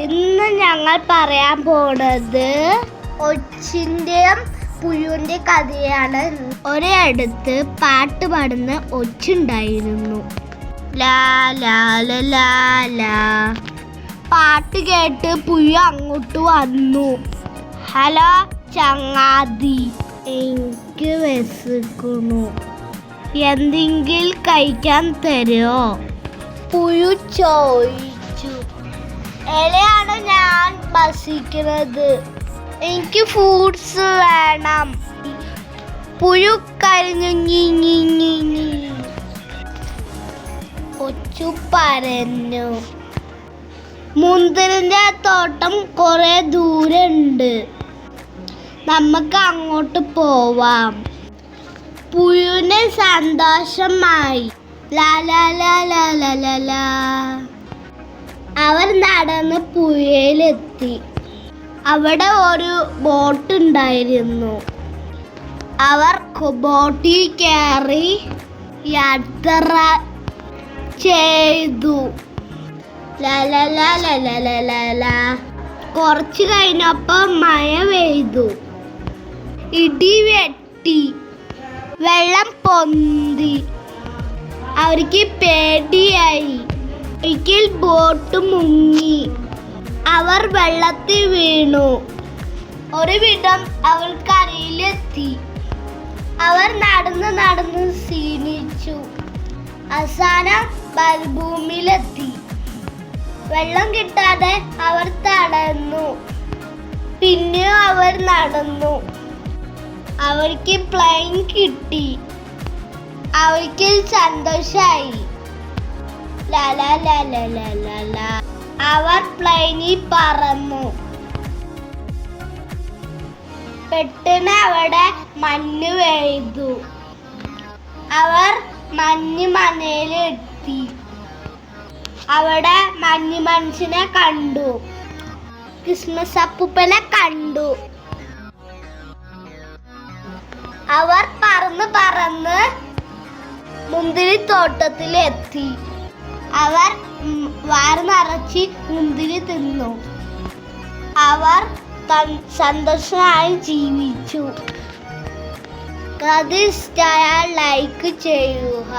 ഇന്ന് ഞങ്ങൾ പറയാൻ പോണത് ഒച്ചിന്റെയും പുഴുവിന്റെ കഥയാണ്. ഒരിടത്ത് പാട്ട് പാടുന്ന ഒച്ചുണ്ടായിരുന്നു. ലാ ലാ ലാ ലാ ലാ. പാട്ട് കേട്ട് പുഴു അങ്ങോട്ട് വന്നു. ഹലോ ചങ്ങാതി, എനിക്ക് വിശക്കുന്നു, എന്തെങ്കിലും കഴിക്കാൻ തരുമോ? പുഴു ചോദിച്ചു. എവിടെയാണ് ഞാൻ വസിക്കുന്നത്? എനിക്ക് ഫ്രൂട്ട്സ് വേണം. പുഴു കരഞ്ഞു. ഒച്ചു പറഞ്ഞു, മുന്തിരിന്റെ തോട്ടം കുറെ ദൂരമുണ്ട്, നമുക്ക് അങ്ങോട്ട് പോവാം. പുഴുവിന് സന്തോഷമായി. ലാ ലാ ലാ ലാ ലാ ലാ ലാ. അവർ നടന്ന് പുഴയിലെത്തി. അവിടെ ഒരു ബോട്ട് ഉണ്ടായിരുന്നു. അവർ ബോട്ടിൽ കയറി യാത്ര ചെയ്തു. ലാ ലാ ലാ ലാ ലാ ലാ ലാ ലാ. കുറച്ച് കഴിഞ്ഞപ്പോൾ മഴ പെയ്തു, ഇടി വെട്ടി, വെള്ളം പൊന്തി. അവർക്ക് പേടിയായി. ഒരിക്കൽ ബോട്ട് മുങ്ങി. അവർ വെള്ളത്തിൽ വീണു. ഒരുവിധം അവർ കരയിലെത്തി. അവർ നടന്ന് ക്ഷീണിച്ചു. അവസാനം മരുഭൂമിയിലെത്തി. വെള്ളം കിട്ടാതെ അവർ തളർന്നു. പിന്നെ അവർ നടന്നു. അവർക്ക് പ്ലെയിൻ കിട്ടി. അവർക്ക് സന്തോഷമായി. ലാ ലാ ലാ ലാ ലാ ലാ ലാ. അവർ പ്ലെയിനിൽ പറന്നു. പെട്ടെന്ന് അവിടെ മഞ്ഞ് പെയ്തു. അവർ മഞ്ഞിമലയിലെത്തി. അവിടെ മഞ്ഞ് മനുഷ്യനെ കണ്ടു. ക്രിസ്മസ് അപ്പൂപ്പനെ കണ്ടു. അവർ പറന്ന് മുന്തിരിത്തോട്ടത്തിലെത്തി. അവർ വയറ് നിറച്ച് മുന്തിരി തിന്നു. അവർ സന്തോഷമായി ജീവിച്ചു. കഥ ഇഷ്ടമായാൽ ലൈക്ക് ചെയ്യുക.